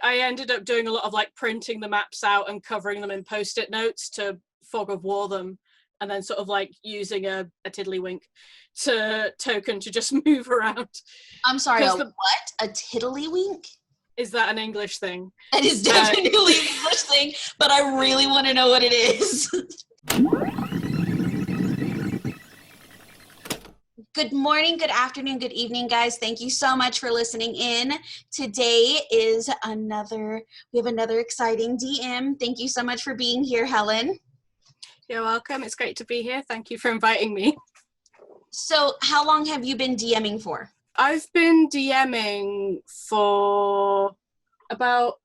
I ended up doing a lot of like printing the maps out and covering them in post-it notes to fog of war them, and then sort of like using a tiddlywink token to just move around. I'm sorry, what? A tiddlywink? Is that an English thing? It is definitely an English thing, but I really want to know what it is. Good morning, good afternoon, good evening, guys. Thank you so much for listening in. Today is we have another exciting DM. Thank you so much for being here, Helen. You're welcome. It's great to be here. Thank you for inviting me. So how long have you been DMing for? I've been DMing for about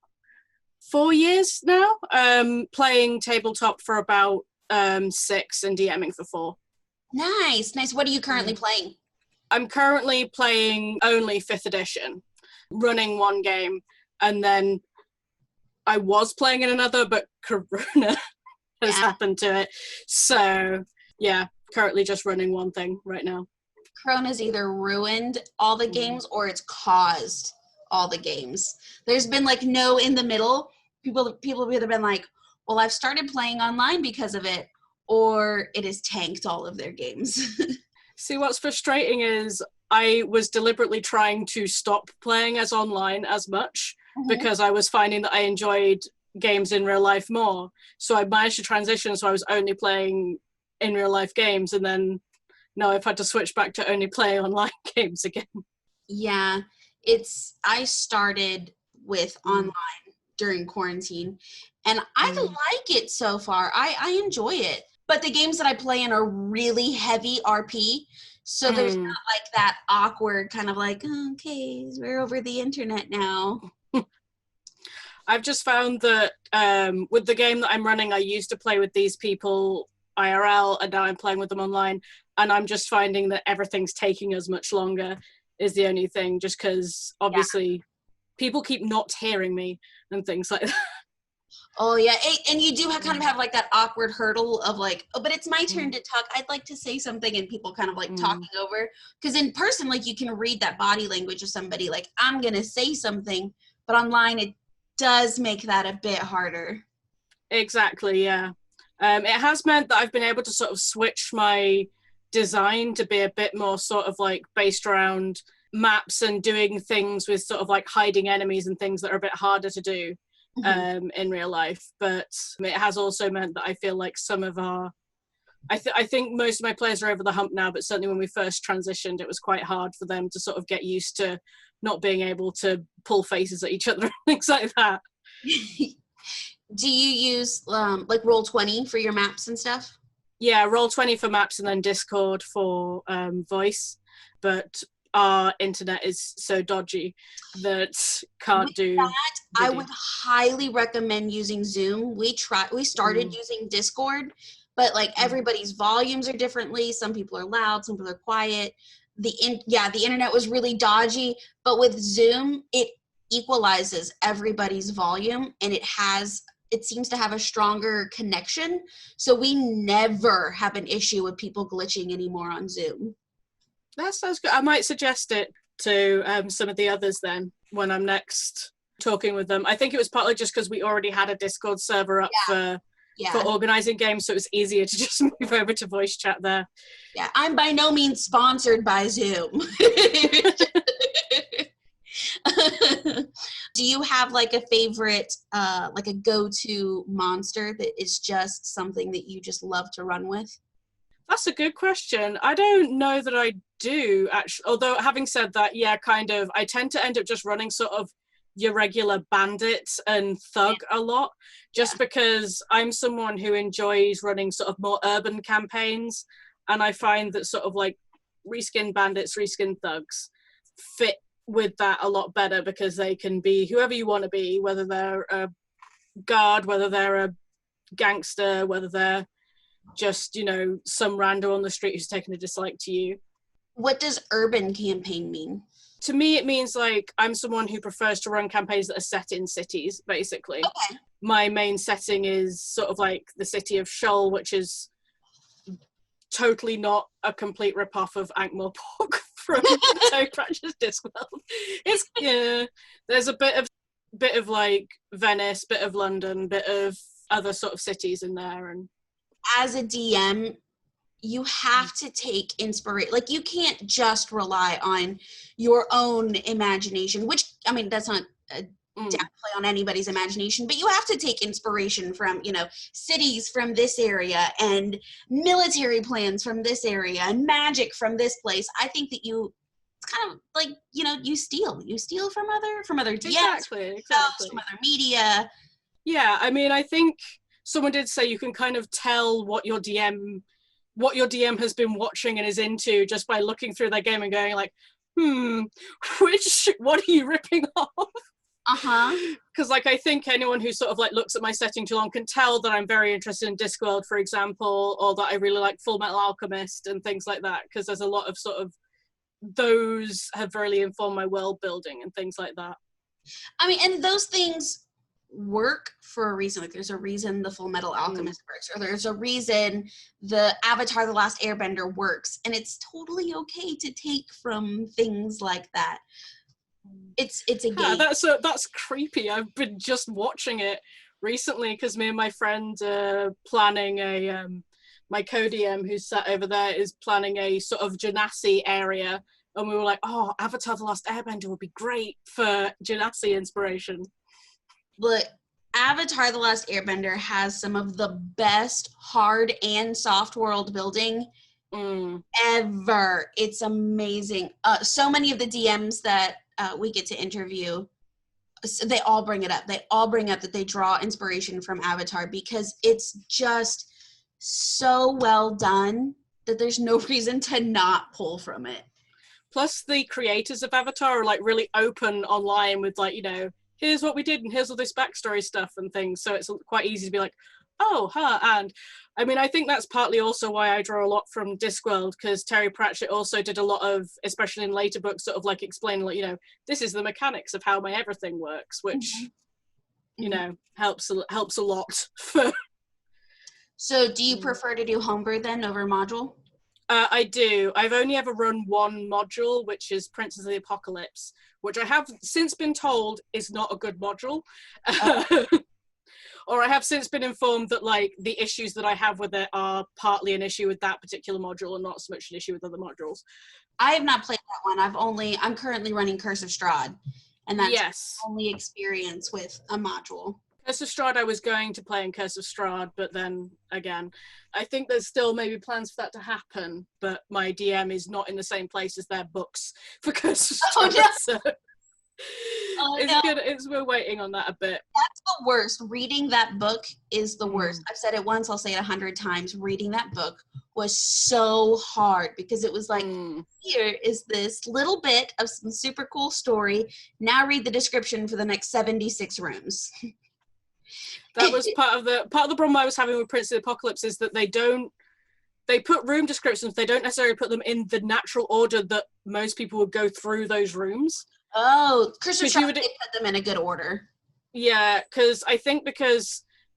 4 years now, playing tabletop for about 6 and DMing for 4. Nice. What are you currently playing? I'm currently playing only 5th edition, running one game, and then I was playing in another, but Corona has happened to it. So yeah, currently just running one thing right now. Corona's either ruined all the games or it's caused all the games. There's been like no in the middle. People have either been like, well, I've started playing online because of it, or it has tanked all of their games. See, what's frustrating is I was deliberately trying to stop playing as online as much because I was finding that I enjoyed games in real life more. So I managed to transition, so I was only playing in real life games, and then now I've had to switch back to only playing online games again. Yeah, I started with online during quarantine, and I like it so far. I enjoy it. But the games that I play in are really heavy RP, so there's not like that awkward kind of like, okay, we're over the internet now. I've just found that with the game that I'm running, I used to play with these people IRL, and now I'm playing with them online, and I'm just finding that everything's taking us much longer is the only thing, just because obviously people keep not hearing me and things like that. Oh yeah, and you do kind of have like that awkward hurdle of like, oh, but it's my turn to talk. I'd like to say something, and people kind of like talking over. Because in person, like you can read that body language of somebody, like I'm gonna say something, but online it does make that a bit harder. Exactly, yeah. It has meant that I've been able to sort of switch my design to be a bit more sort of like based around maps and doing things with sort of like hiding enemies and things that are a bit harder to do in real life. But it has also meant that I feel like some of our I think most of my players are over the hump now, but certainly when we first transitioned, it was quite hard for them to sort of get used to not being able to pull faces at each other and things like that. Do you use like Roll20 for your maps and stuff? Yeah, Roll20 for maps and then Discord for voice. But our internet is so dodgy that can't do that. I would highly recommend using Zoom. We started using Discord, but like everybody's volumes are differently. Some people are loud, some people are quiet. The internet was really dodgy, but with Zoom, it equalizes everybody's volume, and it seems to have a stronger connection. So we never have an issue with people glitching anymore on Zoom. That sounds good. I might suggest it to some of the others then when I'm next talking with them. I think it was partly just because we already had a Discord server up for organizing games, so it was easier to just move over to voice chat there. Yeah, I'm by no means sponsored by Zoom. Do you have like a favorite, like a go-to monster that is just something that you just love to run with? That's a good question. I don't know that I do, actually. Although, having said that, yeah, kind of, I tend to end up just running sort of your regular bandit and thug a lot, just because I'm someone who enjoys running sort of more urban campaigns, and I find that sort of like reskin bandits, reskin thugs fit with that a lot better, because they can be whoever you want to be, whether they're a guard, whether they're a gangster, whether they're just, you know, some rando on the street who's taken a dislike to you. What does urban campaign mean? To me, it means like I'm someone who prefers to run campaigns that are set in cities, basically. Okay. My main setting is sort of like the city of Shoal, which is totally not a complete rip-off of Ankh-Morpork from Toe Cratch's Discworld. It's, yeah, there's a bit of bit of like Venice, bit of London, bit of other sort of cities in there. And as a DM, you have to take inspiration. Like, you can't just rely on your own imagination, which, I mean, that's not a downplay on anybody's imagination, but you have to take inspiration from, you know, cities from this area and military plans from this area and magic from this place. I think that it's kind of like, you know, you steal from other DMs, exactly. from other media. Yeah, I mean, I think someone did say you can kind of tell what your DM has been watching and is into just by looking through their game and going like, what are you ripping off? Because like, I think anyone who sort of like looks at my setting too long can tell that I'm very interested in Discworld, for example, or that I really like Full Metal Alchemist and things like that, because there's a lot of sort of those have really informed my world building and things like that. I mean, and those things work for a reason. Like, there's a reason the Full Metal Alchemist works, or there's a reason the Avatar: The Last Airbender works, and it's totally okay to take from things like that. It's a game. That's creepy. I've been just watching it recently because me and my friend are planning a my co-DM who's sat over there is planning a sort of Genasi area, and we were like, oh, Avatar: The Last Airbender would be great for Genasi inspiration. But Avatar: The Last Airbender has some of the best hard and soft world building ever. It's amazing. So many of the DMs that we get to interview, they all bring it up. They all bring up that they draw inspiration from Avatar because it's just so well done that there's no reason to not pull from it. Plus, the creators of Avatar are like really open online with like, you know, here's what we did and here's all this backstory stuff and things. So it's quite easy to be like, oh, and I mean, I think that's partly also why I draw a lot from Discworld, because Terry Pratchett also did a lot of, especially in later books, sort of like explaining, like, you know, this is the mechanics of how my everything works, which, you know, helps a lot. So do you prefer to do homebrew then over module? I do. I've only ever run one module, which is Princess of the Apocalypse, which I have since been told is not a good module. Or I have since been informed that like the issues that I have with it are partly an issue with that particular module and not so much an issue with other modules. I have not played that one. I'm currently running Curse of Strahd, and that's my only experience with a module. Curse of Strahd I was going to play in Curse of Strahd, but then again, I think there's still maybe plans for that to happen, but my DM is not in the same place as their books for Curse of Strahd. We're waiting on that a bit. That's the worst. Reading that book is the worst. I've said it once, I'll say it 100 times. Reading that book was so hard because it was like, here is this little bit of some super cool story. Now read the description for the next 76 rooms. That was part of the problem I was having with Prince of the Apocalypse is that they put room descriptions, they don't necessarily put them in the natural order that most people would go through those rooms. Oh, Christopher Strahd did put them in a good order. Yeah, because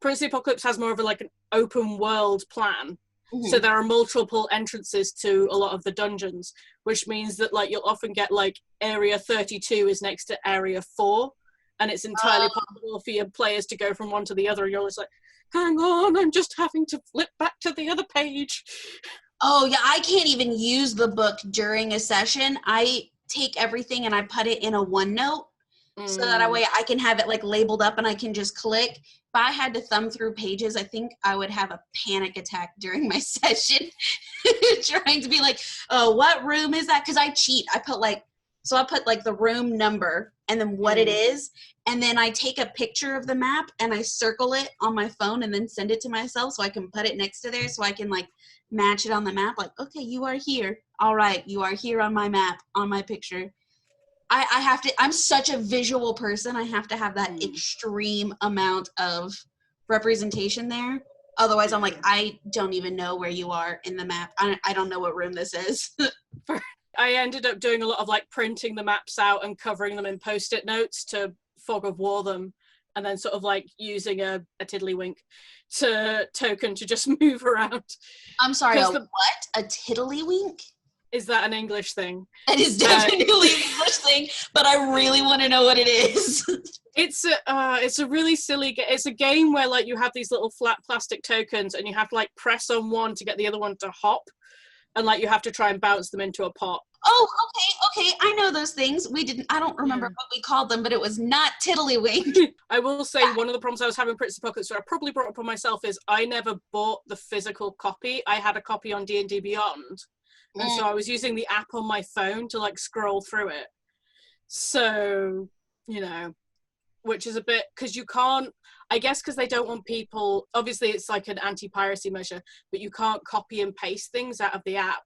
Prince of the Apocalypse has more of an open world plan. So there are multiple entrances to a lot of the dungeons, which means that like you'll often get like Area 32 is next to Area 4, and it's entirely possible for your players to go from one to the other, and you're always like, hang on, I'm just having to flip back to the other page. Oh yeah, I can't even use the book during a session. I take everything and I put it in a OneNote so that way I can have it like labeled up and I can just click. If I had to thumb through pages, I think I would have a panic attack during my session trying to be like, oh, what room is that? Because I cheat. I put the room number and then what it is, and then I take a picture of the map and I circle it on my phone and then send it to myself so I can put it next to there so I can like match it on the map, like, okay, you are here. All right, you are here on my map, on my picture. I have to, I'm such a visual person, I have to have that extreme amount of representation there. Otherwise, I'm like, I don't even know where you are in the map. I don't know what room this is. I ended up doing a lot of like printing the maps out and covering them in post-it notes to fog of war them, and then sort of like using a tiddlywink token to just move around. I'm sorry, what? A tiddlywink? Is that an English thing? It is definitely an English thing, but I really want to know what it is. It's a really silly game. It's a game where like you have these little flat plastic tokens and you have to like press on one to get the other one to hop, and like you have to try and bounce them into a pot. Oh, okay. I know those things. I don't remember what we called them, but it was not Tiddlywink. I will say one of the problems I was having with Prince of Pockets, so I probably brought up on myself, is I never bought the physical copy. I had a copy on D&D Beyond. And so I was using the app on my phone to like scroll through it. So, you know, which is a bit, because you can't, I guess because they don't want people, obviously it's like an anti-piracy measure, but you can't copy and paste things out of the app.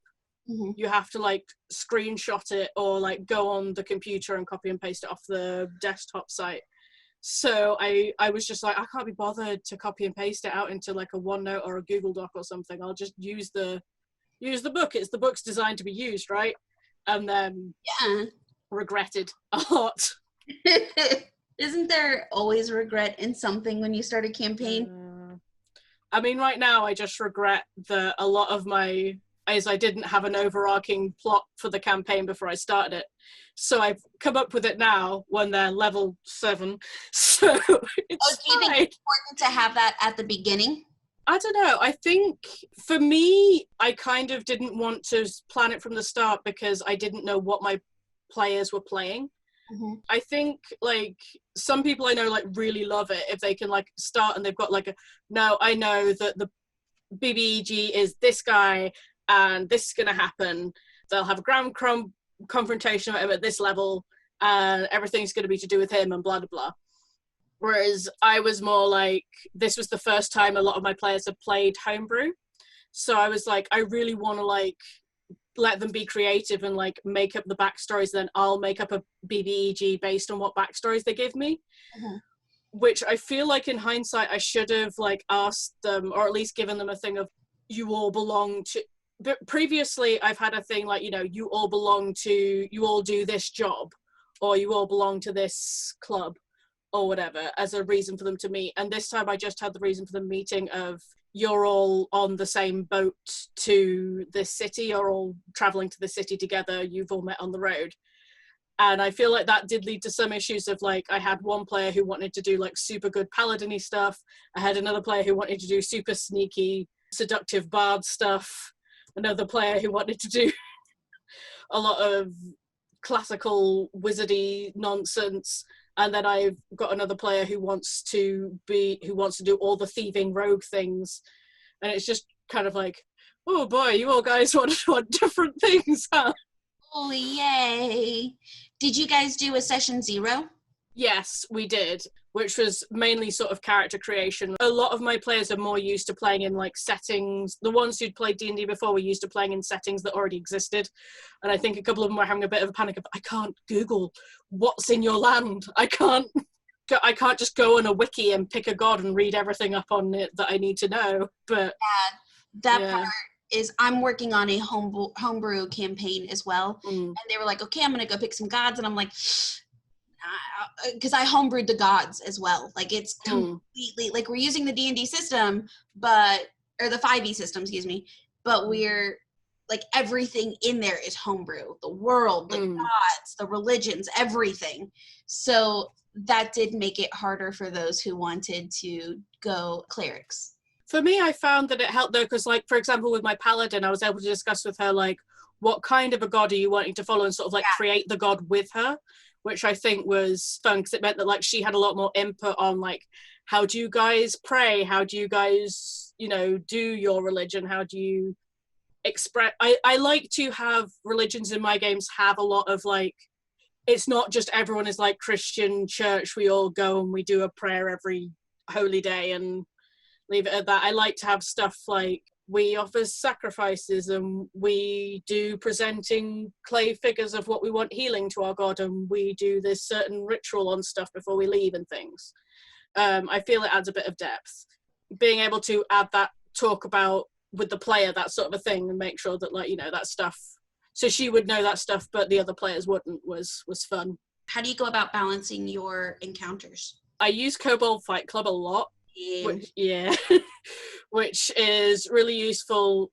Mm-hmm. You have to like screenshot it or like go on the computer and copy and paste it off the desktop site. So I was just like, I can't be bothered to copy and paste it out into like a OneNote or a Google Doc or something. I'll just use the book. It's the book's designed to be used, right? And then regretted a lot. Isn't there always regret in something when you start a campaign? I mean, right now I just regret that a lot of I didn't have an overarching plot for the campaign before I started it. So I've come up with it now when they're level 7. So it's do you think it's important to have that at the beginning? I don't know. I think for me, I kind of didn't want to plan it from the start because I didn't know what my players were playing. Mm-hmm. I think like some people I know like really love it if they can like start and they've got like I know that the BBEG is this guy and this is going to happen. They'll have a ground confrontation with him at this level and everything's going to be to do with him and blah, blah, blah. Whereas I was more like, this was the first time a lot of my players have played homebrew. So I was like, I really want to like let them be creative and like make up the backstories. Then I'll make up a BBEG based on what backstories they give me. Mm-hmm. Which I feel like in hindsight, I should have like asked them or at least given them a thing of you all belong to. But previously I've had a thing like, you know, you all do this job or you all belong to this club or whatever as a reason for them to meet. And this time I just had the reason for them meeting of you're all on the same boat to this city, you're all traveling to the city together, you've all met on the road. And I feel like that did lead to some issues of like, I had one player who wanted to do like super good paladin-y stuff. I had another player who wanted to do super sneaky, seductive bard stuff. Another player who wanted to do a lot of classical wizardy nonsense. And then I've got another player who wants to do all the thieving rogue things. And it's just kind of like, oh boy, you all guys want different things, huh? Oh, yay. Did you guys do a session 0? Yes, we did, which was mainly sort of character creation. A lot of my players are more used to playing in like settings. The ones who'd played D&D before were used to playing in settings that already existed. And I think a couple of them were having a bit of a panic of, I can't Google what's in your land. I can't just go on a wiki and pick a god and read everything up on it that I need to know. But that part is I'm working on a homebrew campaign as well. And they were like, okay, I'm going to go pick some gods. And I'm like, because I homebrewed the gods as well. Like it's completely like we're using the D&D system, or the 5e system, excuse me. But we're like everything in there is homebrew. The world, the gods, the religions, everything. So that did make it harder for those who wanted to go clerics. For me, I found that it helped though, because like, for example, with my paladin, I was able to discuss with her like, what kind of a god are you wanting to follow and sort of like create the god with her, which I think was fun because it meant that like she had a lot more input on like, how do you guys pray? How do you guys, you know, do your religion? How do you express? I like to have religions in my games have a lot of like, it's not just everyone is like Christian church. We all go and we do a prayer every holy day and leave it at that. I like to have stuff like we offer sacrifices and we do presenting clay figures of what we want healing to our god and we do this certain ritual on stuff before we leave and things. I feel it adds a bit of depth. Being able to add that, talk about with the player, that sort of a thing, and make sure that like, you know, that stuff, so she would know that stuff but the other players wouldn't, was fun. How do you go about balancing your encounters? I use Kobold Fight Club a lot. Which is really useful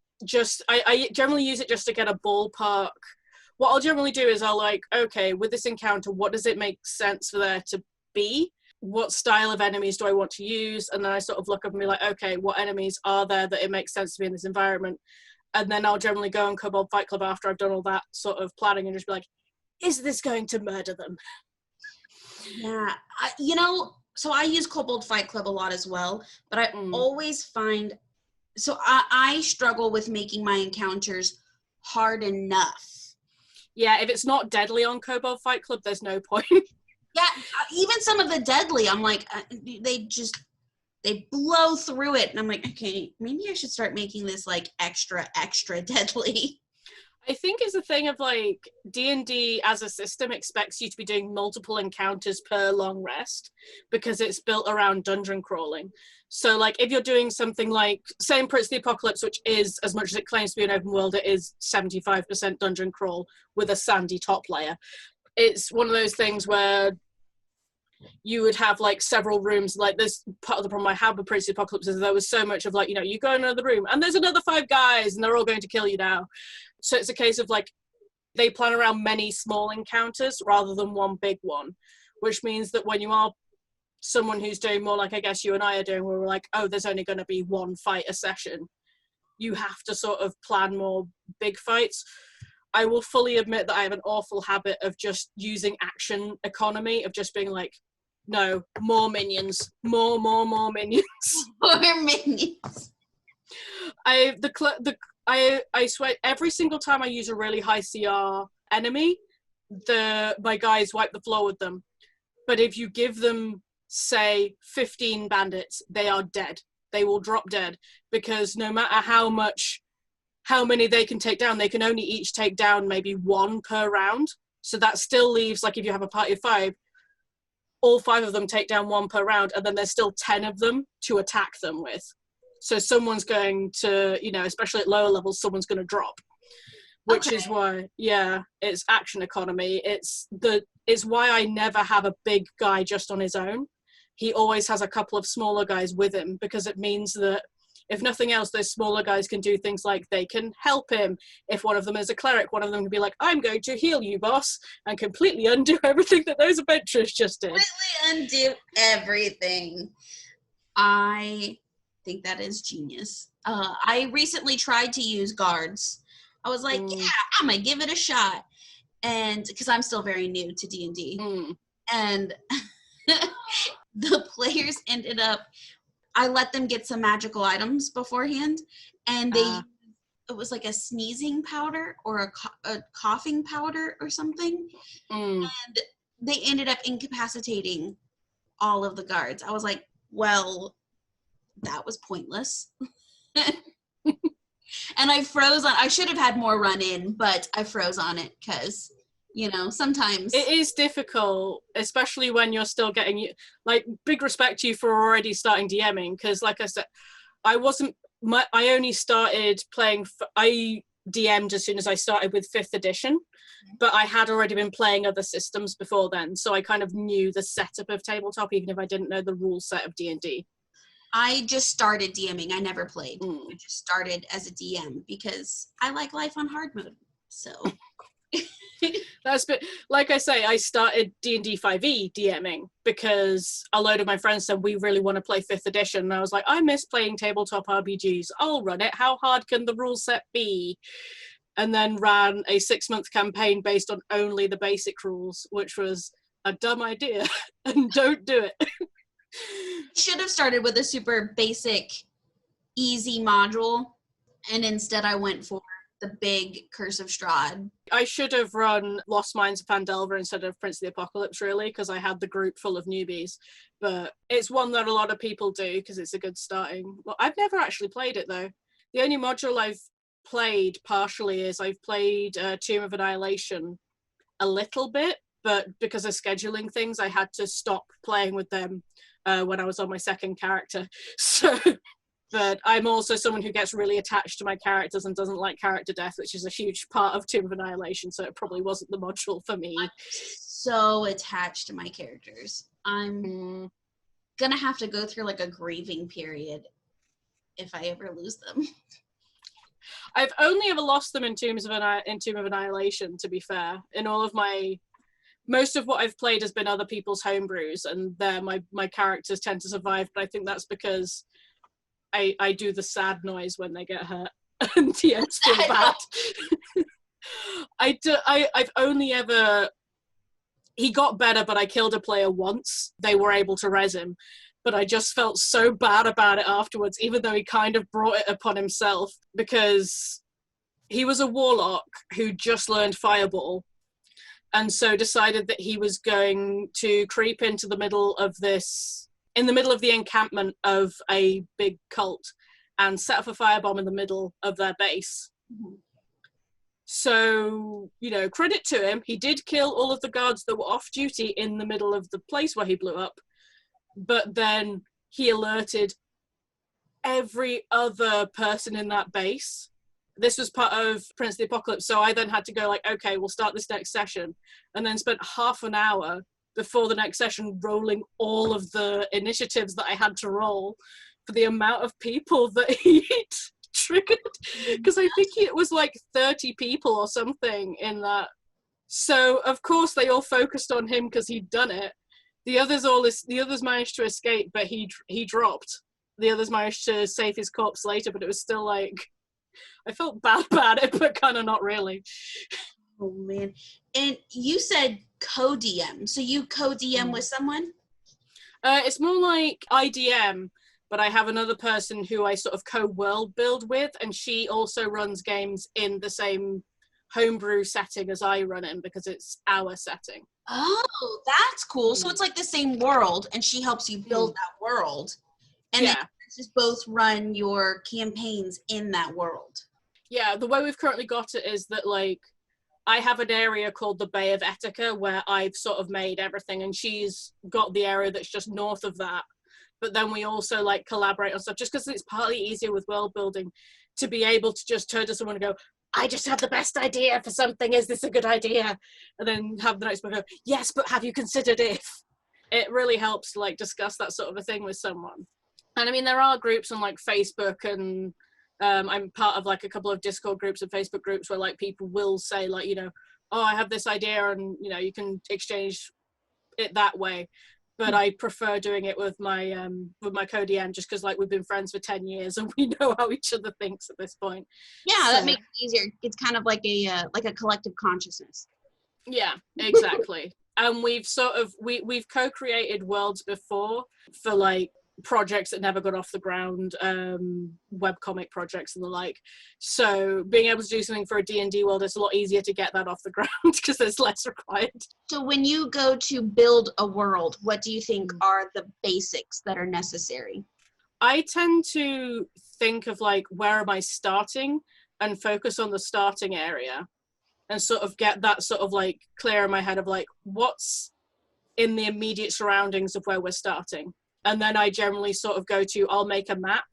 I generally use it just to get a ballpark. What I'll generally do is I'll like, okay, with this encounter, what does it make sense for there to be? What style of enemies do I want to use? And then I sort of look up and be like, okay, what enemies are there that it makes sense to be in this environment? And then I'll generally go on Kobold Fight Club after I've done all that sort of planning and just be like, is this going to murder them? Yeah, so I use Kobold Fight Club a lot as well, but I always find, so I struggle with making my encounters hard enough. Yeah, if it's not deadly on Kobold Fight Club, there's no point. Yeah, even some of the deadly, I'm like, they blow through it, and I'm like, okay, maybe I should start making this like extra deadly. I think it's a thing of like D&D as a system expects you to be doing multiple encounters per long rest because it's built around dungeon crawling. So like if you're doing something like, say in Prince of the Apocalypse, which is, as much as it claims to be an open world, it is 75% dungeon crawl with a sandy top layer. It's one of those things where you would have like several rooms. Like this part of the problem I have with Prince of the Apocalypse is there was so much of like, you go in another room and there's another 5 guys and they're all going to kill you now. So it's a case of like they plan around many small encounters rather than one big one, which means that when you are someone who's doing more like I guess you and I are doing, where we're like, oh, there's only going to be one fight a session, you have to sort of plan more big fights. I will fully admit that I have an awful habit of just using action economy, of just being like, no, more minions, more minions. More minions. I swear, every single time I use a really high CR enemy, my guys wipe the floor with them. But if you give them, say, 15 bandits, they are dead. They will drop dead, because no matter how many they can take down, they can only each take down maybe 1 per round. So that still leaves, like if you have a party of 5, all 5 of them take down 1 per round, and then there's still 10 of them to attack them with. So someone's going to, especially at lower levels, someone's going to drop. Which is why, it's action economy. It's why I never have a big guy just on his own. He always has a couple of smaller guys with him, because it means that if nothing else, those smaller guys can do things like they can help him. If one of them is a cleric, one of them can be like, I'm going to heal you, boss, and completely undo everything that those adventurers just did. Completely undo everything. I think that is genius. I recently tried to use guards. I was like, yeah, I'm gonna give it a shot. And because I'm still very new to D&D. And the players ended up, I let them get some magical items beforehand, and it was like a sneezing powder or a coughing powder or something. And they ended up incapacitating all of the guards. I was like, well, that was pointless. And I froze on, I should have had more run in, but I froze on it because, sometimes it is difficult, especially when you're still getting, like, big respect to you for already starting DMing, because like I said, I only started playing, I DM'd as soon as I started with 5th edition, but I had already been playing other systems before then, so I kind of knew the setup of tabletop, even if I didn't know the rule set of D&D. I just started DMing. I never played. I just started as a DM because I like life on hard mode. So that's been, like I say, I started D&D 5e DMing because a load of my friends said we really want to play 5th edition, and I was like, I miss playing tabletop RPGs. I'll run it. How hard can the rule set be? And then ran a 6-month campaign based on only the basic rules, which was a dumb idea, and don't do it. Should have started with a super basic, easy module, and instead I went for the big Curse of Strahd. I should have run Lost Mines of Phandelver instead of Prince of the Apocalypse, really, because I had the group full of newbies. But it's one that a lot of people do because it's a good starting. Well, I've never actually played it, though. The only module I've played partially is I've played Tomb of Annihilation a little bit, but because of scheduling things, I had to stop playing with them when I was on my 2nd character. So, but I'm also someone who gets really attached to my characters and doesn't like character death, which is a huge part of Tomb of Annihilation, so it probably wasn't the module for me. I'm so attached to my characters. I'm gonna have to go through like a grieving period if I ever lose them. I've only ever lost them in Tomb of Annihilation, to be fair. In all of most of what I've played has been other people's homebrews, and my characters tend to survive, but I think that's because I do the sad noise when they get hurt, and yeah, it's still bad. I've only ever... He got better, but I killed a player once. They were able to res him, but I just felt so bad about it afterwards, even though he kind of brought it upon himself, because he was a warlock who just learned Fireball, and so decided that he was going to creep into the middle of the encampment of a big cult and set off a firebomb in the middle of their base. Mm-hmm. So, credit to him, he did kill all of the guards that were off duty in the middle of the place where he blew up, but then he alerted every other person in that base. This was part of Prince of the Apocalypse, so I then had to go okay, we'll start this next session, and then spent half an hour before the next session rolling all of the initiatives that I had to roll for the amount of people that he'd triggered, because I think it was 30 people or something in that. So of course they all focused on him because he'd done it. The others managed to escape, but he dropped. The others managed to save his corpse later, but it was still I felt bad about it, but kind of not really. Oh man. And you said co-DM, so you co-DM with someone? It's more like IDM, but I have another person who I sort of co-world build with, and she also runs games in the same homebrew setting as I run in, because it's our setting. Oh, that's cool. So it's the same world, and she helps you build that world. And then you just both run your campaigns in that world. Yeah, the way we've currently got it is that I have an area called the Bay of Etica where I've sort of made everything, and she's got the area that's just north of that. But then we also collaborate on stuff, just because it's partly easier with world building to be able to just turn to someone and go, I just have the best idea for something, is this a good idea? And then have the next one go, yes, but have you considered if? It really helps to discuss that sort of a thing with someone. And I mean, there are groups on Facebook, and I'm part of a couple of Discord groups and Facebook groups where people will say oh, I have this idea, and you can exchange it that way. But I prefer doing it with my co-DM, just because we've been friends for 10 years and we know how each other thinks at this point. Yeah, so that makes it easier. It's kind of like a collective consciousness. Yeah, exactly. And we've we've co-created worlds before for projects that never got off the ground, webcomic projects and the like. So being able to do something for a D&D world, it's a lot easier to get that off the ground because there's less required. So when you go to build a world, what do you think are the basics that are necessary? I tend to think of where am I starting, and focus on the starting area, and sort of get that sort of clear in my head of what's in the immediate surroundings of where we're starting. And then I generally sort of go to, I'll make a map,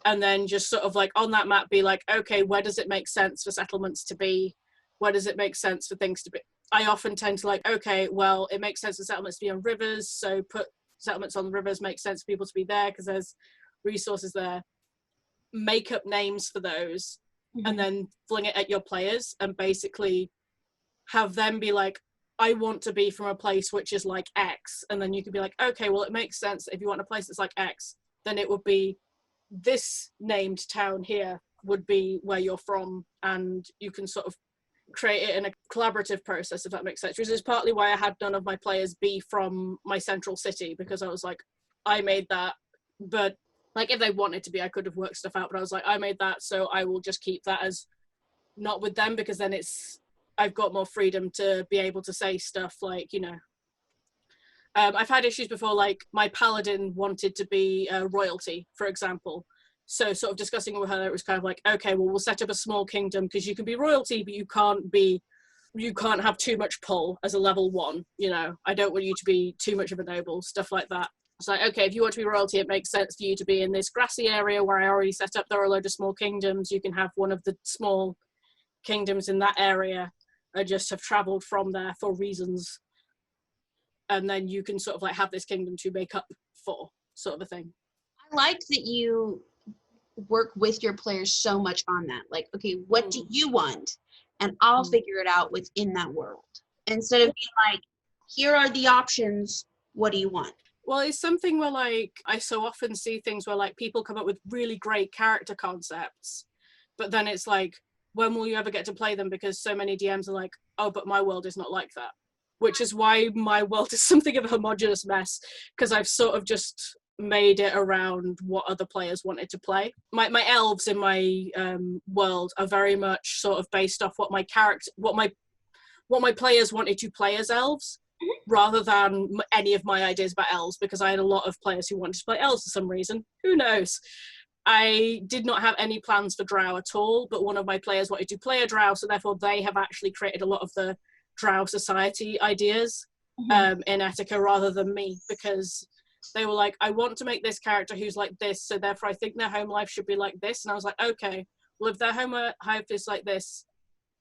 and then just sort of on that map be okay, where does it make sense for settlements to be? Where does it make sense for things to be? I often tend to okay, well, it makes sense for settlements to be on rivers, so put settlements on the rivers, makes sense for people to be there because there's resources there. Make up names for those, and then fling it at your players, and basically have them be I want to be from a place which is X, and then you could be okay, well, it makes sense if you want a place that's X, then it would be this named town here would be where you're from, and you can sort of create it in a collaborative process, if that makes sense, which is partly why I had none of my players be from my central city, because I was I made that, but if they wanted to be, I could have worked stuff out, but I was I made that, so I will just keep that as not with them, because then I've got more freedom to be able to say stuff I've had issues before, my paladin wanted to be royalty, for example. So sort of discussing with her, it was kind of okay, well, we'll set up a small kingdom because you can be royalty, but you can't have too much pull as a level 1, I don't want you to be too much of a noble, stuff like that. It's okay, if you want to be royalty, it makes sense for you to be in this grassy area where I already set up. There are a load of small kingdoms. You can have one of the small kingdoms in that area. I just have traveled from there for reasons, and then you can sort of have this kingdom to make up for, sort of a thing. I liked that you work with your players so much on that. Like, okay, what do you want? And I'll figure it out within that world. Instead of being like, here are the options, what do you want? Well, it's something where, like, I so often see things where, like, people come up with really great character concepts, but then it's like, when will you ever get to play them? Because so many DMs are like, oh, but my world is not like that. Which is why my world is something of a homogenous mess, because I've sort of just made it around what other players wanted to play. My elves in my world are very much sort of based off what my players wanted to play as elves, rather than any of my ideas about elves, because I had a lot of players who wanted to play elves for some reason. Who knows? I did not have any plans for drow at all, but one of my players wanted to play a drow, so therefore they have actually created a lot of the drow society ideas in Etica rather than me, because they were like, I want to make this character who's like this, so therefore I think their home life should be like this. And I was like, okay, well, if their home life is like this,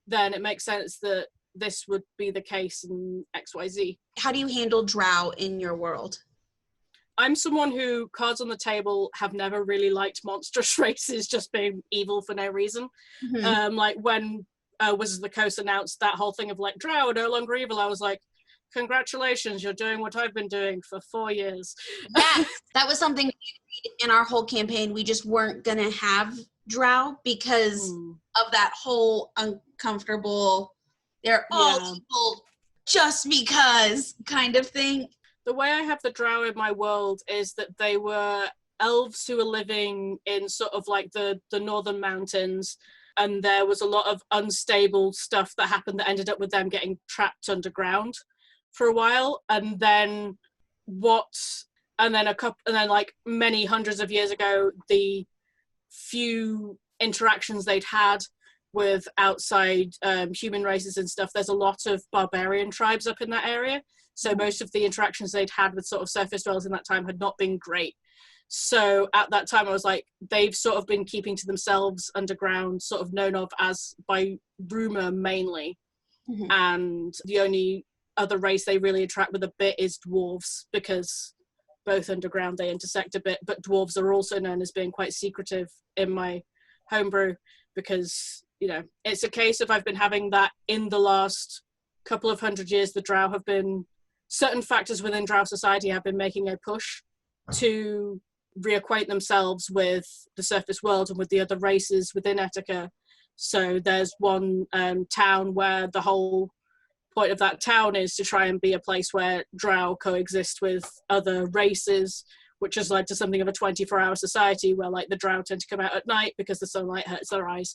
then it makes sense that this would be the case in XYZ. How do you handle drow in your world? I'm someone who, cards on the table, have never really liked monstrous races just being evil for no reason. Like when Wizards of the Coast announced that whole thing of like, drow are no longer evil, I was like, congratulations, you're doing what I've been doing for 4 years. Yeah, that was something in our whole campaign. We just weren't going to have drow because of that whole uncomfortable, they're all evil just because kind of thing. The way I have the drow in my world is that they were elves who were living in sort of like the northern mountains, and there was a lot of unstable stuff that happened that ended up with them getting trapped underground for a while, and then like many hundreds of years ago, the few interactions they'd had with outside human races and stuff, there's a lot of barbarian tribes up in that area. So most of the interactions they'd had with sort of surface dwellers in that time had not been great. So at that time I was like, they've sort of been keeping to themselves underground, sort of known of as by rumor mainly. And the only other race they really interact with a bit is dwarves, because both underground they intersect a bit, but dwarves are also known as being quite secretive in my homebrew, because, you know, it's a case of I've been having that in the last couple of 100 years. The drow have been, certain factors within drow society have been making a push to reacquaint themselves with the surface world and with the other races within Etica. So there's one town where the whole point of that town is to try and be a place where drow coexist with other races, which has led to something of a 24-hour society where like the drow tend to come out at night because the sunlight hurts their eyes.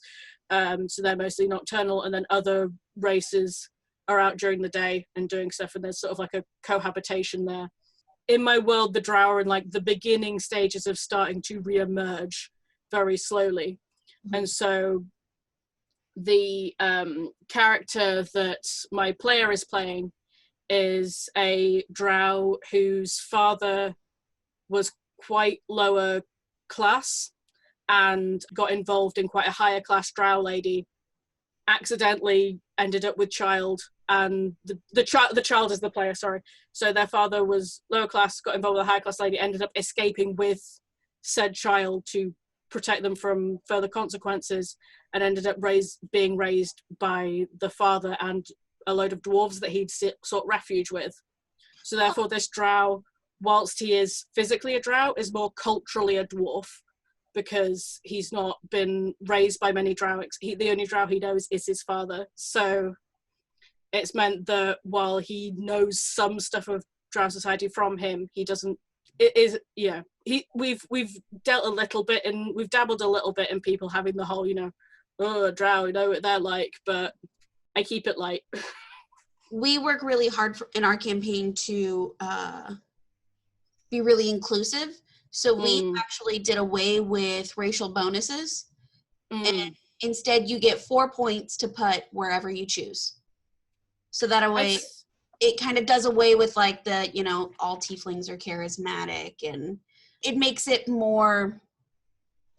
So they're mostly nocturnal, and then other races are out during the day and doing stuff, and there's sort of like a cohabitation there. In my world, the drow are in like the beginning stages of starting to re-emerge very slowly. And so the character that my player is playing is a drow whose father was quite lower class and got involved in quite a higher class drow lady, accidentally ended up with child, and the child is the player, sorry. So their father was lower class, got involved with a high class lady, ended up escaping with said child to protect them from further consequences, and ended up being raised by the father and a load of dwarves that he'd sought refuge with. So therefore this drow, whilst he is physically a drow, is more culturally a dwarf, because he's not been raised by many drow. The only drow he knows is his father. So it's meant that while he knows some stuff of drow society from him, he doesn't. It is, yeah. We've dealt a little bit, and we've dabbled a little bit in people having the whole, you know, oh, drow, you know what they're like, but I keep it light. We work really hard in our campaign to be really inclusive. So we actually did away with racial bonuses. And instead you get 4 points to put wherever you choose. So that way it kind of does away with like the, you know, all tieflings are charismatic, and it makes it more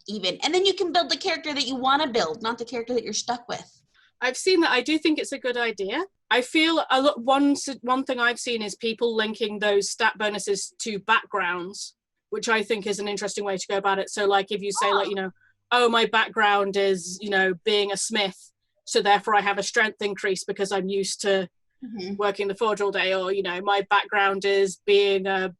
even. And then you can build the character that you want to build, not the character that you're stuck with. I've seen that. I do think it's a good idea. I feel one thing I've seen is people linking those stat bonuses to backgrounds, which I think is an interesting way to go about it. So like if you say like, you know, oh, my background is, you know, being a smith, so therefore I have a strength increase because I'm used to working the forge all day, or, you know, my background is being a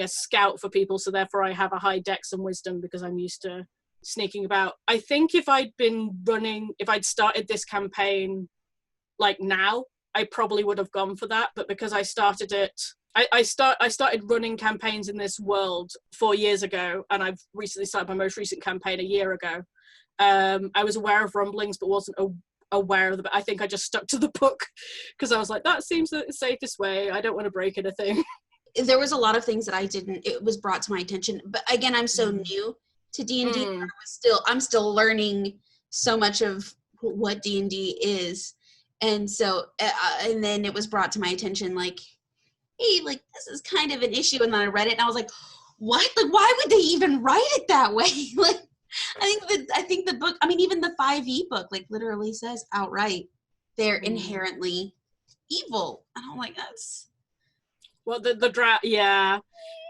scout for people, so therefore I have a high dex and wisdom because I'm used to sneaking about. I think if I'd started this campaign like now, I probably would have gone for that, but because I started it, I started running campaigns in this world 4 years ago, and I've recently started my most recent campaign a year ago. I was aware of rumblings, but wasn't aware of I think I just stuck to the book because I was like, that seems the safest way. I don't want to break anything. There was a lot of things that it was brought to my attention, but again, I'm so new to D&D. I'm still learning so much of what D&D is, and so and then it was brought to my attention like, hey, like, this is kind of an issue, and then I read it and I was like, what? Like, why would they even write it that way? Like, I think the book, I mean, even the 5e book, like, literally says outright they're inherently evil, and I'm like, that's... Well, the drow, yeah.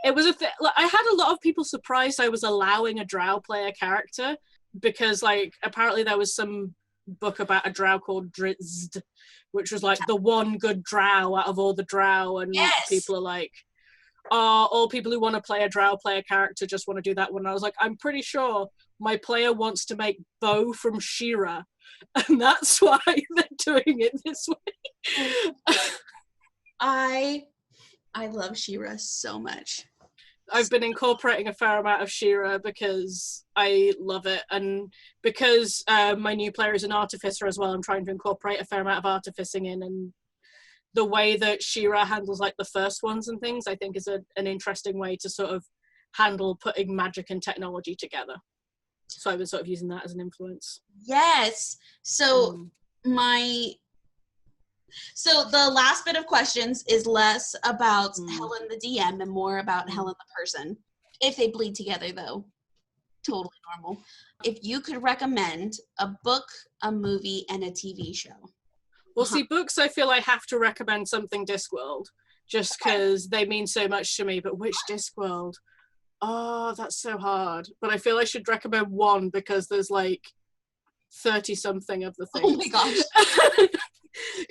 It was like, I had a lot of people surprised I was allowing a drow player character, because, like, apparently there was some book about a drow called Drizzt, which was, like, the one good drow out of all the drow, and people are like, oh, all people who want to play a drow player character just want to do that one. And I was like, I'm pretty sure my player wants to make Bo from She-Ra, and that's why they're doing it this way. I love She-Ra so much. I've been incorporating a fair amount of She-Ra because I love it, and because my new player is an artificer as well, I'm trying to incorporate a fair amount of artificing in, and the way that She-Ra handles, like, the first ones and things, I think is an interesting way to sort of handle putting magic and technology together. So I've been sort of using that as an influence. Yes. So So the last bit of questions is less about Helen the DM and more about Helen the person. If they bleed together, though, totally normal. If you could recommend a book, a movie, and a TV show. Well, see, books, I feel I have to recommend something Discworld, just because they mean so much to me, but which Discworld? Oh, that's so hard. But I feel I should recommend one because there's like 30-something of the things. Oh my gosh.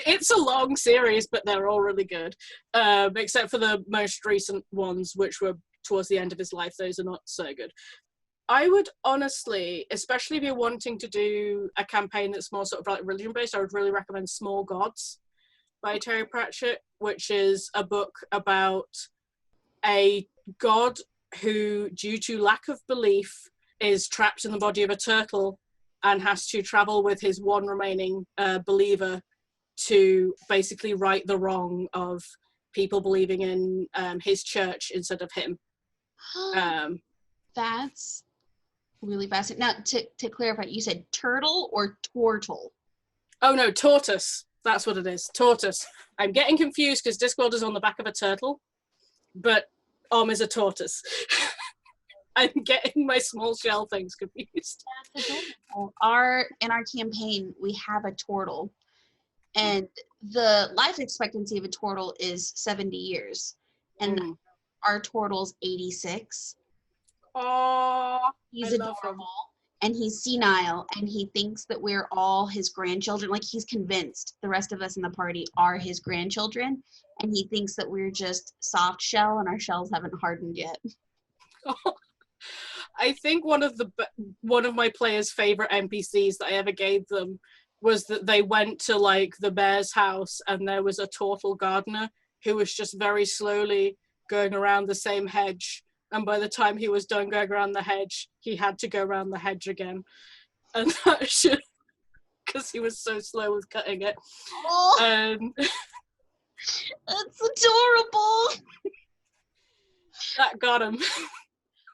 It's a long series, but they're all really good. Except for the most recent ones, which were towards the end of his life. Those are not so good. I would honestly, especially if you're wanting to do a campaign that's more sort of like religion-based, I would really recommend Small Gods by Terry Pratchett, which is a book about a god who, due to lack of belief, is trapped in the body of a turtle and has to travel with his one remaining believer to basically right the wrong of people believing in his church instead of him. That's really fascinating. Now, to clarify, you said turtle or tortle? Oh no, tortoise. That's what it is. Tortoise. I'm getting confused because Discworld is on the back of a turtle, but is a tortoise. I'm getting my small shell things confused. That's adorable. In our campaign, we have a turtle, and the life expectancy of a turtle is 70 years, and our turtle's 86. Oh, he's adorable, and he's senile, and he thinks that we're all his grandchildren. Like, he's convinced the rest of us in the party are his grandchildren, and he thinks that we're just soft shell and our shells haven't hardened yet. I think one of my players' favorite NPCs that I ever gave them was that they went to like the mayor's house and there was a turtle gardener who was just very slowly going around the same hedge, and by the time he was done going around the hedge, he had to go around the hedge again, and that should, because he was so slow with cutting it. That's adorable. That got him.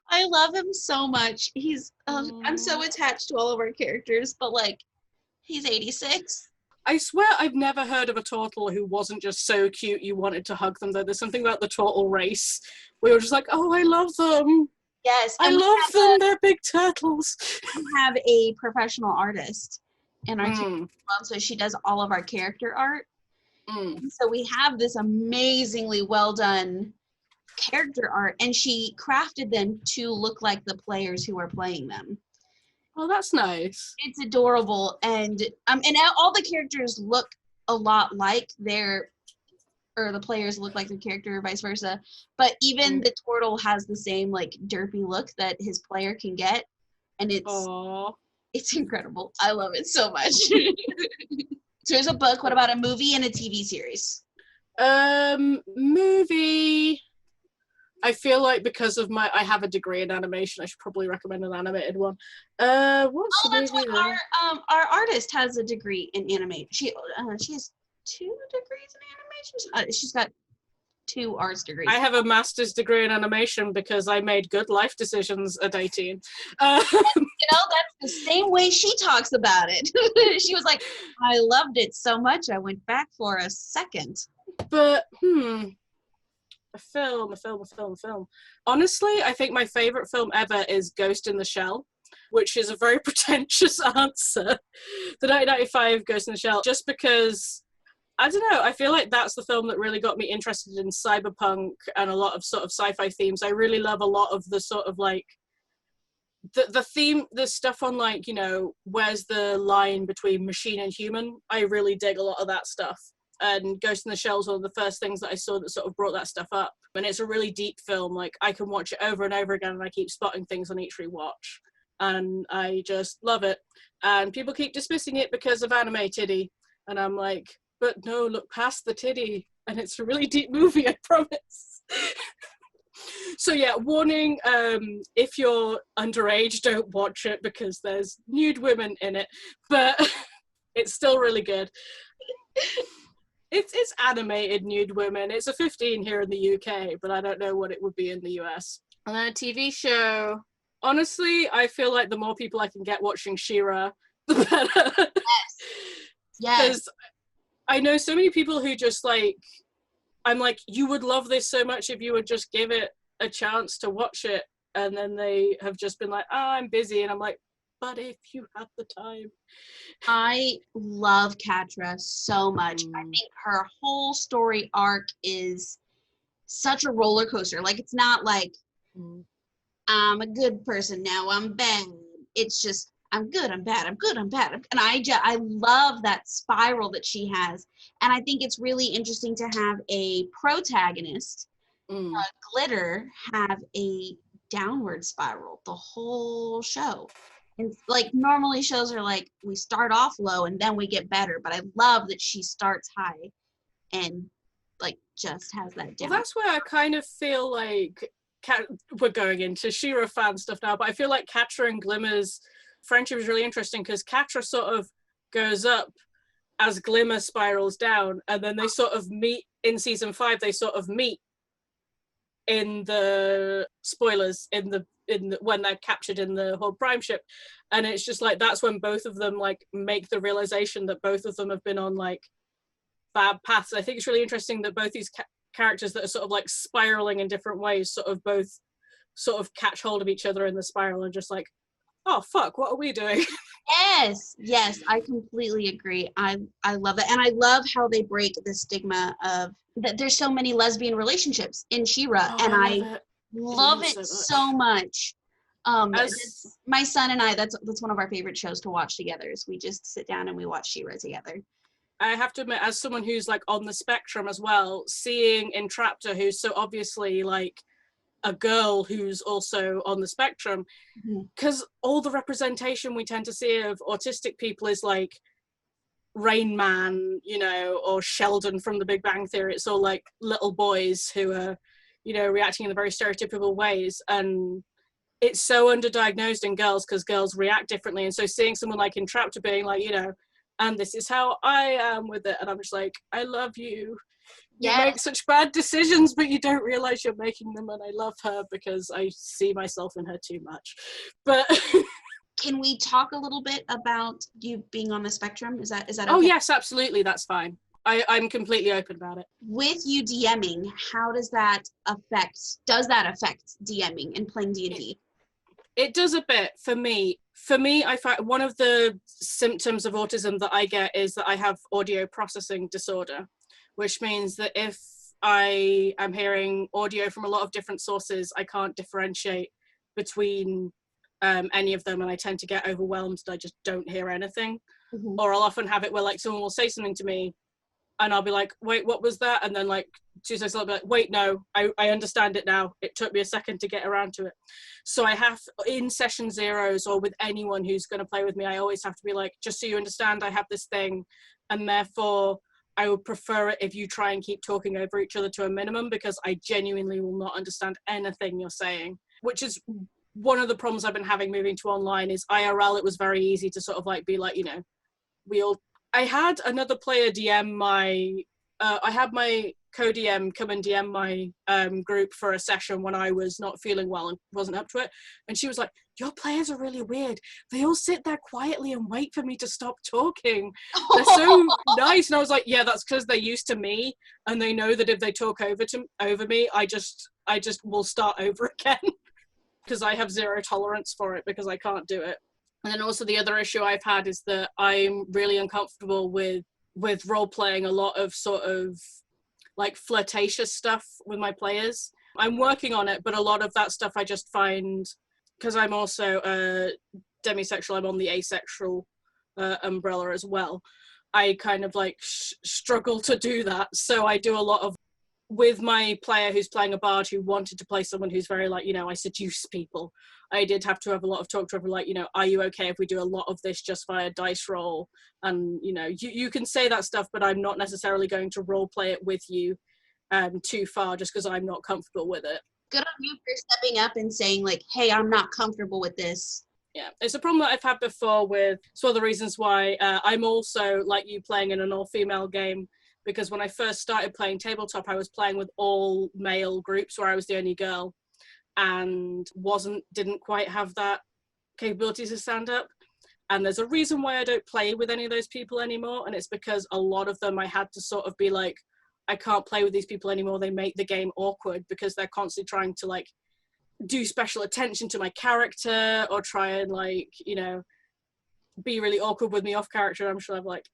I love him so much. He's I'm so attached to all of our characters, but like, he's 86. I swear I've never heard of a turtle who wasn't just so cute you wanted to hug them, though. There's something about the turtle race. We were just like, oh, I love them. Yes. I love them. They're big turtles. We have a professional artist in our team, so she does all of our character art. So we have this amazingly well done character art, and she crafted them to look like the players who are playing them. Oh, that's nice. It's adorable, and all the characters look a lot like the players look like their character, or vice versa. But even the turtle has the same like derpy look that his player can get, and it's incredible. I love it so much. So there's a book. What about a movie and a TV series? Movie. I feel like because of I have a degree in animation, I should probably recommend an animated one. What's the That's movie? what our artist has a degree in animation. She has 2 degrees in animation. She's got 2 arts degrees. I have a master's degree in animation because I made good life decisions at 18. That's the same way she talks about it. She was like, I loved it so much, I went back for a second. But, a film. Honestly, I think my favorite film ever is Ghost in the Shell, which is a very pretentious answer. The 1995 Ghost in the Shell, just because, I don't know, I feel like that's the film that really got me interested in cyberpunk and a lot of sort of sci-fi themes. I really love a lot of the sort of like, the theme, the stuff on like, you know, where's the line between machine and human? I really dig a lot of that stuff. And Ghost in the Shell was one of the first things that I saw that sort of brought that stuff up. And it's a really deep film. Like, I can watch it over and over again, and I keep spotting things on each rewatch. And I just love it. And people keep dismissing it because of anime titty. And I'm like, but no, look past the titty. And it's a really deep movie, I promise. So yeah, warning, if you're underage, don't watch it because there's nude women in it. But it's still really good. It's animated nude women. It's a 15 here in the UK, but I don't know what it would be in the US. And then a TV show. Honestly, I feel like the more people I can get watching She-Ra, the better. Yes. Because I know so many people who just like, I'm like, you would love this so much if you would just give it a chance to watch it. And then they have just been like, I'm busy. And I'm like, but if you have the time. I love Catra so much. I think her whole story arc is such a roller coaster. Like, it's not like, I'm a good person now, I'm bad. It's just, I'm good, I'm bad, I'm good, I'm bad. And I love that spiral that she has. And I think it's really interesting to have a protagonist, Glitter, have a downward spiral the whole show. And like, normally shows are like, we start off low and then we get better, but I love that she starts high and like just has that down. Well, that's where I kind of feel like we're going into She-Ra fan stuff now, but I feel like Catra and Glimmer's friendship is really interesting because Catra sort of goes up as Glimmer spirals down, and then they sort of meet in season 5. They sort of meet in the spoilers in the when they're captured in the Horde Prime ship, and it's just like that's when both of them like make the realization that both of them have been on like bad paths. I think it's really interesting that both these characters that are sort of like spiraling in different ways sort of both sort of catch hold of each other in the spiral and just like, oh fuck, what are we doing? Yes, I completely agree. I love that, and I love how they break the stigma of that there's so many lesbian relationships in She-Ra, and I love it so much. My son and I, that's one of our favorite shows to watch together, is we just sit down and we watch She-Ra together. I have to admit, as someone who's like on the spectrum as well, seeing Entrapta, who's so obviously like a girl who's also on the spectrum, because all the representation we tend to see of autistic people is like Rain Man, you know, or Sheldon from The Big Bang Theory. It's all like little boys who are, you know, reacting in the very stereotypical ways, and it's so underdiagnosed in girls because girls react differently. And so seeing someone like Entrapta being like, you know, and this is how I am with it, and I'm just like, I love you. You make such bad decisions, but you don't realize you're making them, and I love her because I see myself in her too much. But can we talk a little bit about you being on the spectrum? Is that okay? Oh yes, absolutely, that's fine. I'm completely open about it. With you DMing, how does that affect DMing and playing D&D? It does a bit for me. For me, I find one of the symptoms of autism that I get is that I have audio processing disorder, which means that if I am hearing audio from a lot of different sources, I can't differentiate between any of them, and I tend to get overwhelmed and I just don't hear anything. Mm-hmm. Or I'll often have it where like someone will say something to me and I'll be like, wait, what was that? And then like 2 seconds I'll be like, wait, no, I understand it now. It took me a second to get around to it. So I have, in session zeros or with anyone who's going to play with me, I always have to be like, just so you understand, I have this thing, and therefore I would prefer it if you try and keep talking over each other to a minimum, because I genuinely will not understand anything you're saying, which is one of the problems I've been having moving to online. Is IRL, it was very easy to sort of like be like, you know, I had another player DM my, I had my co-DM come and DM my group for a session when I was not feeling well and wasn't up to it. And she was like, your players are really weird. They all sit there quietly and wait for me to stop talking. They're so nice. And I was like, yeah, that's because they're used to me. And they know that if they talk over me, I just will start over again. Because I have zero tolerance for it, because I can't do it. And then also the other issue I've had is that I'm really uncomfortable with role-playing a lot of sort of like flirtatious stuff with my players. I'm working on it, but a lot of that stuff I just find, because I'm also demisexual, I'm on the asexual umbrella as well, I kind of like struggle to do that. So I do a lot of, with my player who's playing a bard who wanted to play someone who's very like, you know, I seduce people, I did have to have a lot of talk to her, like, you know, are you okay if we do a lot of this just via dice roll? And, you know, you can say that stuff, but I'm not necessarily going to role play it with you too far, just because I'm not comfortable with it. Good on you for stepping up and saying like, hey, I'm not comfortable with this. Yeah, it's a problem that I've had before with, it's one of the reasons why I'm also, like you, playing in an all-female game, because when I first started playing tabletop, I was playing with all male groups where I was the only girl, and didn't quite have that capability to stand up. And there's a reason why I don't play with any of those people anymore, and it's because a lot of them I had to sort of be like, I can't play with these people anymore, they make the game awkward, because they're constantly trying to like do special attention to my character, or try and like, you know, be really awkward with me off character. I'm sure I'm like,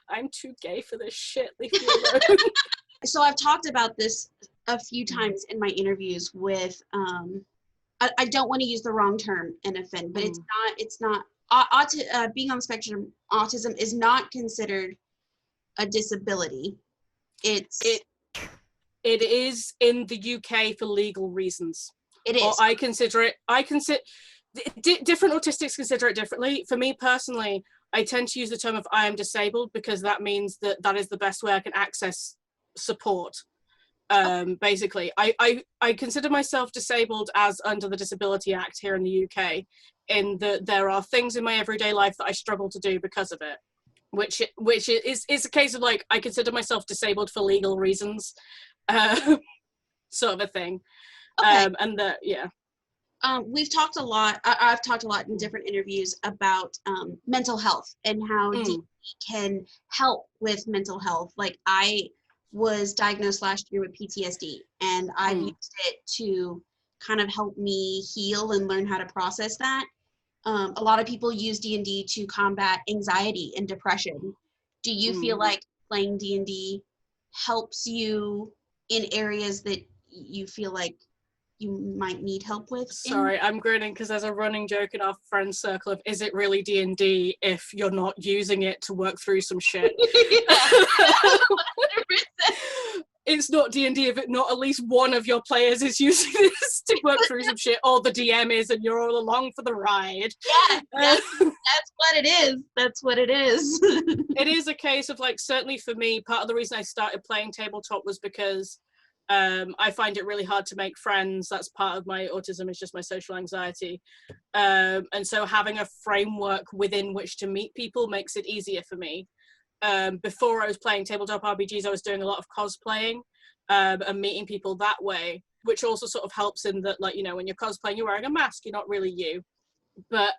I'm too gay for this shit, leave me alone. So I've talked about this a few times in my interviews with, I don't want to use the wrong term and offend, but it's not, being on the spectrum, autism is not considered a disability. It is in the UK for legal reasons. It is. Or different autistics consider it differently. For me personally, I tend to use the term of I am disabled, because that means that is the best way I can access support. Basically, I consider myself disabled as under the Disability Act here in the UK, in that there are things in my everyday life that I struggle to do because of it, which is a case of like, I consider myself disabled for legal reasons, sort of a thing. Okay. We've talked a lot, I've talked a lot in different interviews about mental health and how D&D can help with mental health. Like, I was diagnosed last year with PTSD, and I've used it to kind of help me heal and learn how to process that. A lot of people use D&D to combat anxiety and depression. Do you feel like playing D&D helps you in areas that you feel like you might need help with? Sorry, I'm grinning because there's a running joke in our friend circle of, is it really D&D if you're not using it to work through some shit? It's not D&D if not at least one of your players is using this to work through some shit, or the DM is, and you're all along for the ride. Yeah, that's what it is. That's what it is. It is a case of like, certainly for me, part of the reason I started playing tabletop was because I find it really hard to make friends. That's part of my autism, is just my social anxiety. And so having a framework within which to meet people makes it easier for me. Before I was playing tabletop RPGs, I was doing a lot of cosplaying and meeting people that way, which also sort of helps in that, like, you know, when you're cosplaying, you're wearing a mask, you're not really you. But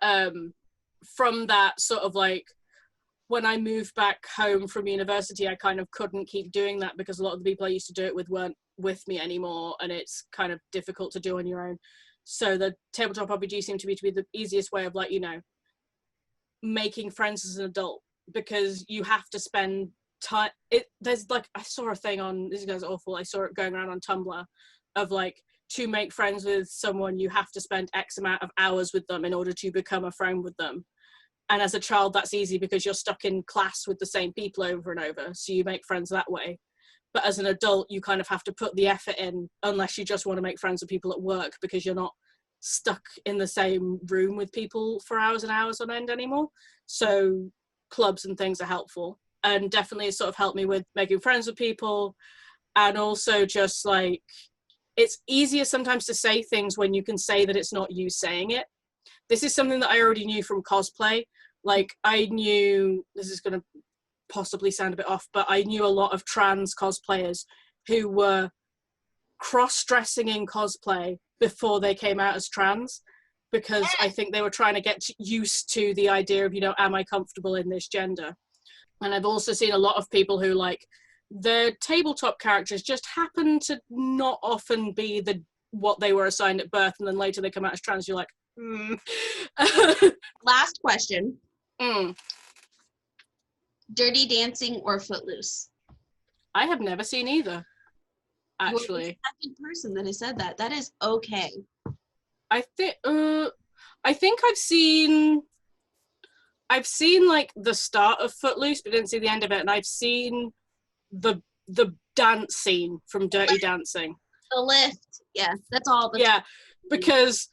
from that sort of like, when I moved back home from university, I kind of couldn't keep doing that because a lot of the people I used to do it with weren't with me anymore, and it's kind of difficult to do on your own. So the tabletop RPG seemed to be the easiest way of, like, you know, making friends as an adult, because you have to spend time. There's like, I saw a thing on, this guy's awful, I saw it going around on Tumblr of like, to make friends with someone, you have to spend X amount of hours with them in order to become a friend with them. And as a child, that's easy because you're stuck in class with the same people over and over. So you make friends that way. But as an adult, you kind of have to put the effort in, unless you just want to make friends with people at work, because you're not stuck in the same room with people for hours and hours on end anymore. So clubs and things are helpful. And definitely it's sort of helped me with making friends with people. And also just like, it's easier sometimes to say things when you can say that it's not you saying it. This is something that I already knew from cosplay. Like, I knew, this is going to possibly sound a bit off, but I knew a lot of trans cosplayers who were cross-dressing in cosplay before they came out as trans, because I think they were trying to get used to the idea of, you know, am I comfortable in this gender? And I've also seen a lot of people who, like, their tabletop characters just happen to not often be what they were assigned at birth, and then later they come out as trans. You're like, Last question. Mm. Dirty Dancing or Footloose? I have never seen either, actually. You're the second person that has said that. That is okay. I think I've seen like the start of Footloose, but didn't see the end of it, and I've seen the dance scene from Dirty Dancing. The lift. Yeah, that's all. Because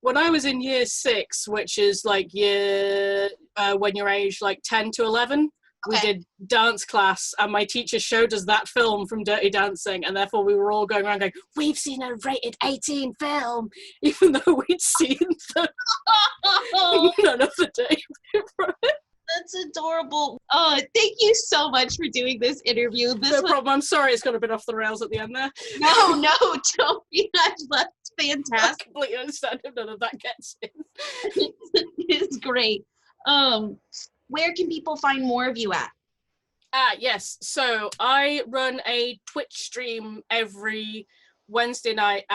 when I was in year 6, which is like when you're aged like 10 to 11, we did dance class, and my teacher showed us that film from Dirty Dancing, and therefore we were all going around going, we've seen a rated 18 film, even though we'd seen none of the data from it. That's adorable. Oh, thank you so much for doing this interview. No problem. I'm sorry it's got a bit off the rails at the end there. No, don't be. That's fantastic. I completely understand if none of that gets in. It's great. Where can people find more of you at? Yes. So I run a Twitch stream every Wednesday night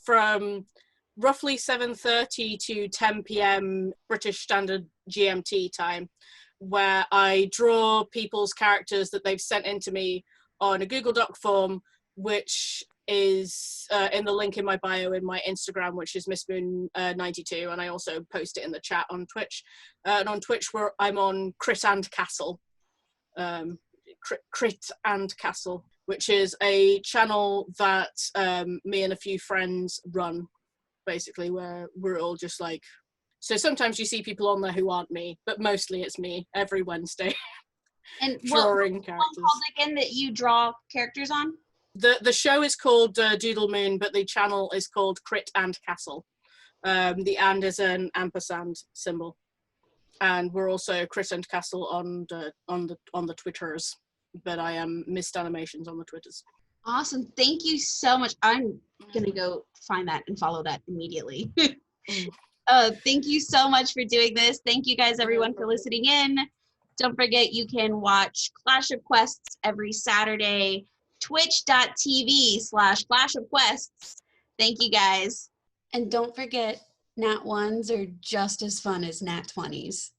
from roughly 7:30 to 10 p.m. British Standard GMT time, where I draw people's characters that they've sent in to me on a Google Doc form, which is in the link in my bio in my Instagram, which is MissMoon92, and I also post it in the chat on Twitch. And on Twitch, I'm on Crit and Castle, Crit and Castle, which is a channel that me and a few friends run, basically, where we're all just like, so sometimes you see people on there who aren't me, but mostly it's me every Wednesday. And drawing characters. What called again that you draw characters on? The show is called Doodle Moon, but the channel is called Crit and Castle. The and is an ampersand symbol, and we're also Crit and Castle on the Twitters, but I am Missed Animations on the Twitters. Awesome. Thank you so much. I'm going to go find that and follow that immediately. Thank you so much for doing this. Thank you guys, everyone, for listening in. Don't forget, you can watch Clash of Quests every Saturday, twitch.tv/clashofquests. Thank you, guys. And don't forget, Nat 1s are just as fun as Nat 20s.